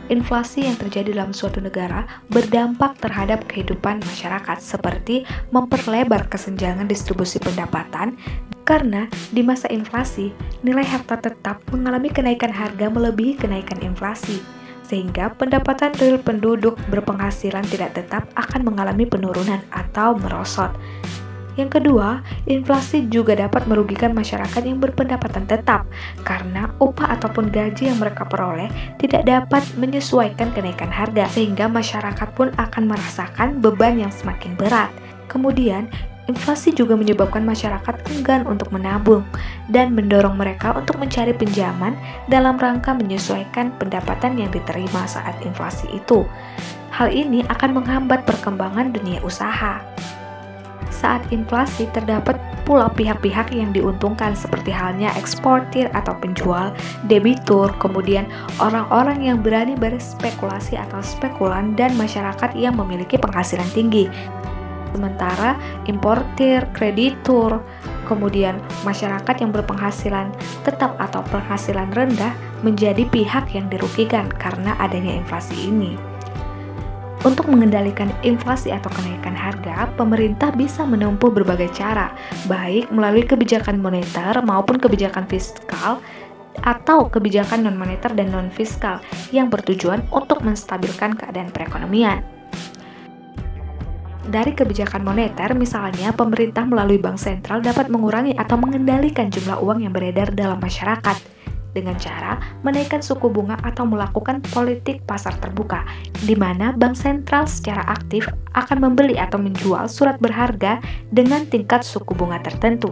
inflasi yang terjadi dalam suatu negara berdampak terhadap kehidupan masyarakat seperti memperlebar kesenjangan distribusi pendapatan karena di masa inflasi, nilai harta tetap mengalami kenaikan harga melebihi kenaikan inflasi, sehingga pendapatan real penduduk berpenghasilan tidak tetap akan mengalami penurunan atau merosot. Yang kedua, inflasi juga dapat merugikan masyarakat yang berpendapatan tetap karena upah ataupun gaji yang mereka peroleh tidak dapat menyesuaikan kenaikan harga sehingga masyarakat pun akan merasakan beban yang semakin berat. Kemudian, inflasi juga menyebabkan masyarakat enggan untuk menabung dan mendorong mereka untuk mencari pinjaman dalam rangka menyesuaikan pendapatan yang diterima saat inflasi itu. Hal ini akan menghambat perkembangan dunia usaha. Saat inflasi terdapat pula pihak-pihak yang diuntungkan seperti halnya eksportir atau penjual, debitur, kemudian orang-orang yang berani berspekulasi atau spekulan dan masyarakat yang memiliki penghasilan tinggi. Sementara importir, kreditur, kemudian masyarakat yang berpenghasilan tetap atau penghasilan rendah menjadi pihak yang dirugikan karena adanya inflasi ini. Untuk mengendalikan inflasi atau kenaikan harga, pemerintah bisa menempuh berbagai cara, baik melalui kebijakan moneter maupun kebijakan fiskal atau kebijakan non-moneter dan non-fiskal yang bertujuan untuk menstabilkan keadaan perekonomian. Dari kebijakan moneter, misalnya pemerintah melalui bank sentral dapat mengurangi atau mengendalikan jumlah uang yang beredar dalam masyarakat dengan cara menaikkan suku bunga atau melakukan politik pasar terbuka, di mana bank sentral secara aktif akan membeli atau menjual surat berharga dengan tingkat suku bunga tertentu.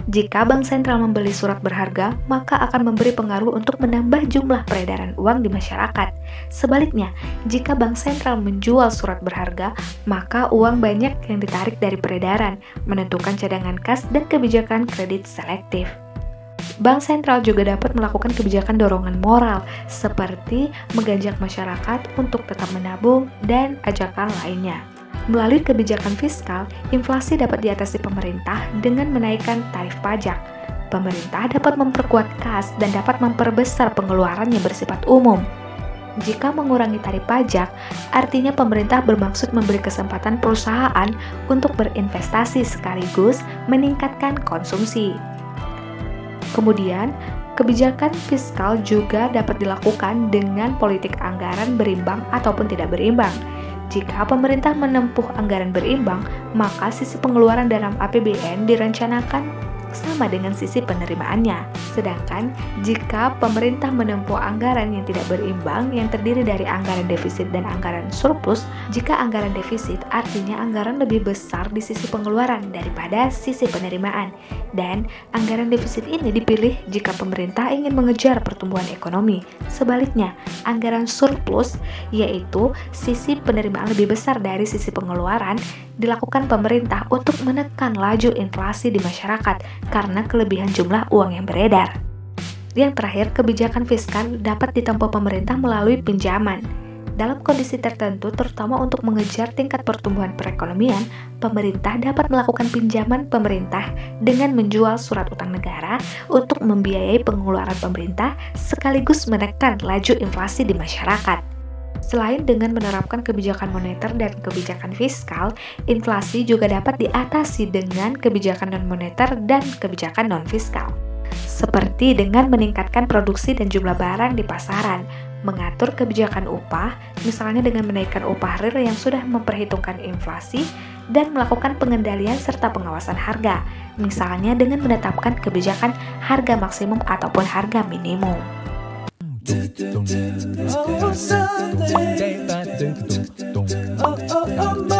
Jika bank sentral membeli surat berharga, maka akan memberi pengaruh untuk menambah jumlah peredaran uang di masyarakat. Sebaliknya, jika bank sentral menjual surat berharga, maka uang banyak yang ditarik dari peredaran, menentukan cadangan kas dan kebijakan kredit selektif. Bank sentral juga dapat melakukan kebijakan dorongan moral, seperti mengajak masyarakat untuk tetap menabung dan ajakan lainnya. Melalui kebijakan fiskal, inflasi dapat diatasi pemerintah dengan menaikkan tarif pajak. Pemerintah dapat memperkuat kas dan dapat memperbesar pengeluaran yang bersifat umum. Jika mengurangi tarif pajak, artinya pemerintah bermaksud memberi kesempatan perusahaan untuk berinvestasi sekaligus meningkatkan konsumsi. Kemudian, kebijakan fiskal juga dapat dilakukan dengan politik anggaran berimbang ataupun tidak berimbang. Jika pemerintah menempuh anggaran berimbang, maka sisi pengeluaran dalam APBN direncanakan sama dengan sisi penerimaannya. Sedangkan jika pemerintah menempuh anggaran yang tidak berimbang yang terdiri dari anggaran defisit dan anggaran surplus, jika anggaran defisit artinya anggaran lebih besar di sisi pengeluaran daripada sisi penerimaan. Dan anggaran defisit ini dipilih jika pemerintah ingin mengejar pertumbuhan ekonomi. Sebaliknya, anggaran surplus yaitu sisi penerimaan lebih besar dari sisi pengeluaran dilakukan pemerintah untuk menekan laju inflasi di masyarakat karena kelebihan jumlah uang yang beredar. Yang terakhir, kebijakan fiskal dapat ditempuh pemerintah melalui pinjaman. Dalam kondisi tertentu, terutama untuk mengejar tingkat pertumbuhan perekonomian, pemerintah dapat melakukan pinjaman pemerintah dengan menjual surat utang negara untuk membiayai pengeluaran pemerintah sekaligus menekan laju inflasi di masyarakat. Selain dengan menerapkan kebijakan moneter dan kebijakan fiskal, inflasi juga dapat diatasi dengan kebijakan non-moneter dan kebijakan non-fiskal. Seperti dengan meningkatkan produksi dan jumlah barang di pasaran, mengatur kebijakan upah, misalnya dengan menaikkan upah real yang sudah memperhitungkan inflasi, dan melakukan pengendalian serta pengawasan harga, misalnya dengan menetapkan kebijakan harga maksimum ataupun harga minimum. Oh, Sunday. Oh,